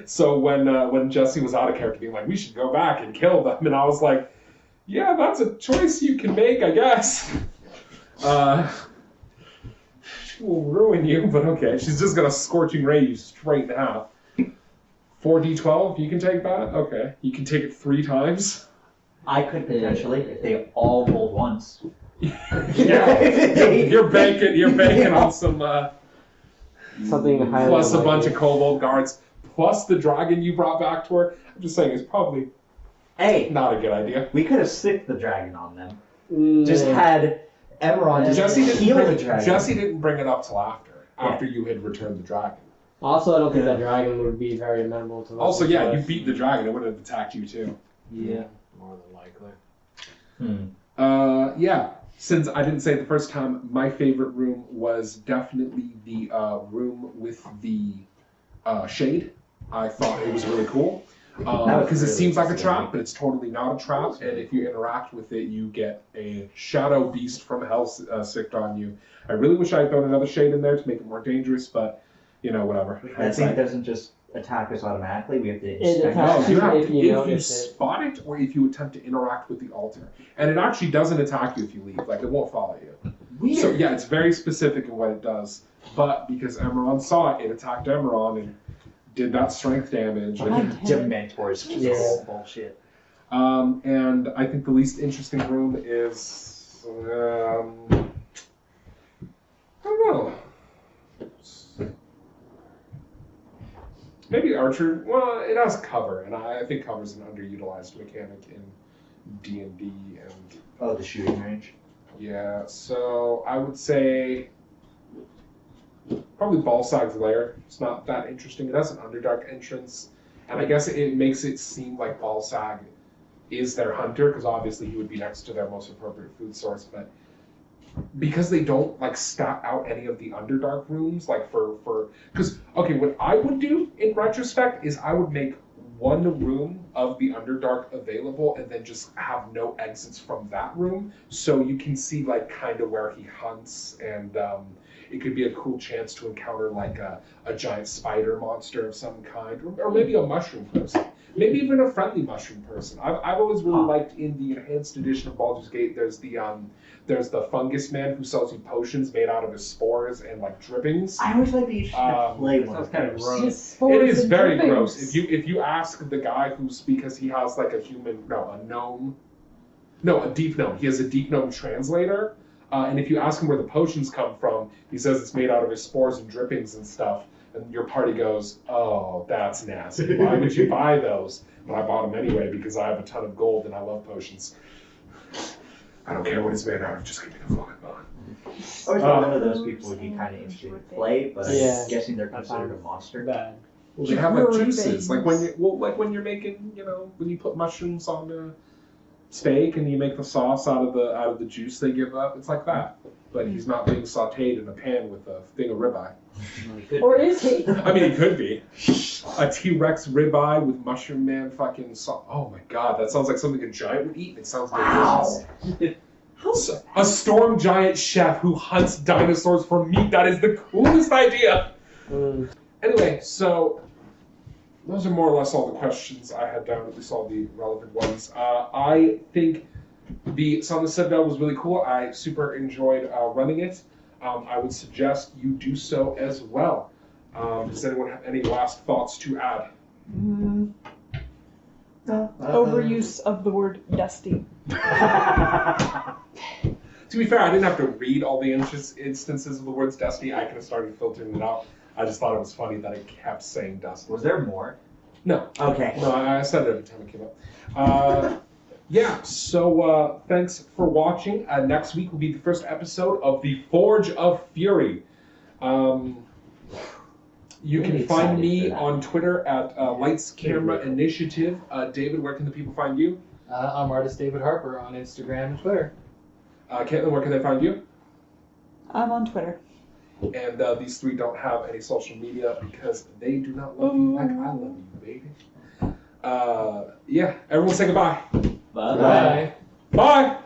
So when Jesse was out of character being like, we should go back and kill them, and I was like, yeah, that's a choice you can make, I guess. She will ruin you, but okay. She's just gonna scorching ray you straight in half. 4d12, you can take that? Okay. You can take it 3 times? I could potentially, if they all rolled once. Yeah. You're banking on some Something highly plus a unlikely. bunch of kobold guards, plus the dragon you brought back to her. I'm just saying it's probably Hey, not a good idea. we could have sicked the dragon on them. Mm, Just had Emerald just heal the dragon. Jesse didn't bring it up till after you had returned the dragon. Also, I don't think that dragon would be very amenable to. Also, yeah, you beat the dragon. It would have attacked you too. Yeah, more than likely. Yeah. Since I didn't say it the first time, my favorite room was definitely the room with the shade. I thought it was really cool. Because it seems like a trap, but it's totally not a trap. And if you interact with it, you get a shadow beast from hell sicked on you. I really wish I had thrown another shade in there to make it more dangerous, but whatever. That thing doesn't just attack us automatically. We have to It inspect attacks it. You have if to, you if you notice it. spot it or if you attempt to interact with the altar. And it actually doesn't attack you if you leave. Like, it won't follow you. Weird. So, yeah, it's very specific in what it does. But because Emerald saw it, it attacked Emerald and did that strength damage. And, Dementors. Yeah. Bullshit. and I think the least interesting room is... I don't know. Maybe Archer. Well, it has cover, and I think cover is an underutilized mechanic in D&D. And Oh, the shooting range. yeah, so I would say probably Balsag's Lair. It's not that interesting. It has an Underdark entrance, and I guess it makes it seem like Balsag is their hunter, because obviously he would be next to their most appropriate food source, but because they don't like stat out any of the Underdark rooms, like because okay, what I would do in retrospect is I would make one room of the Underdark available and then just have no exits from that room, so you can see like kind of where he hunts, and it could be a cool chance to encounter like a giant spider monster of some kind, or maybe a mushroom person. Maybe even a friendly mushroom person. I've always really liked in the enhanced edition of Baldur's Gate. There's the fungus man who sells you potions made out of his spores and like drippings. I always like the play one. Sounds kind of gross. Just spores It is and very drippings. gross. If you ask the guy because he has like a deep gnome. He has a deep gnome translator, and if you ask him where the potions come from, he says it's made out of his spores and drippings and stuff. And your party goes, oh, that's nasty. Why would you buy those? But I bought them anyway because I have a ton of gold and I love potions. I don't care what it's made out of, just give me the fucking bond. I always thought one of those people would be kind of interesting to play, but Yeah. I'm guessing they're considered a monster. Bad. Well, they have like Pure juices, like things. when you're making, when you put mushrooms on a steak and you make the sauce out of the juice they give up. It's like that, but he's not being sautéed in a pan with a thing of ribeye. Or is he? I mean, he could be a T-Rex ribeye with mushroom man fucking sauce. Oh my god, that sounds like something a giant would eat. And it sounds delicious. A storm giant chef who hunts dinosaurs for meat. That is the coolest idea. Mm. Anyway, so those are more or less all the questions I had down, at least all the relevant ones. I think the Sunless Citadel was really cool. I super enjoyed running it. I would suggest you do so as well. Does anyone have any last thoughts to add? Overuse of the word dusty. To be fair, I didn't have to read all the instances of the words dusty. I could have started filtering it out. I just thought it was funny that it kept saying dusty. Was there more? No. Okay. No, I said it every time it came up. Yeah, so thanks for watching. Next week will be the first episode of The Forge of Fury. You Really can find excited me for that. on Twitter at Lights Camera Initiative. David, where can the people find you? I'm artist David Harper on Instagram and Twitter. Caitlin, where can they find you? I'm on Twitter. And these three don't have any social media because they do not love you like I love you, baby. Yeah, everyone say goodbye. Bye. Bye!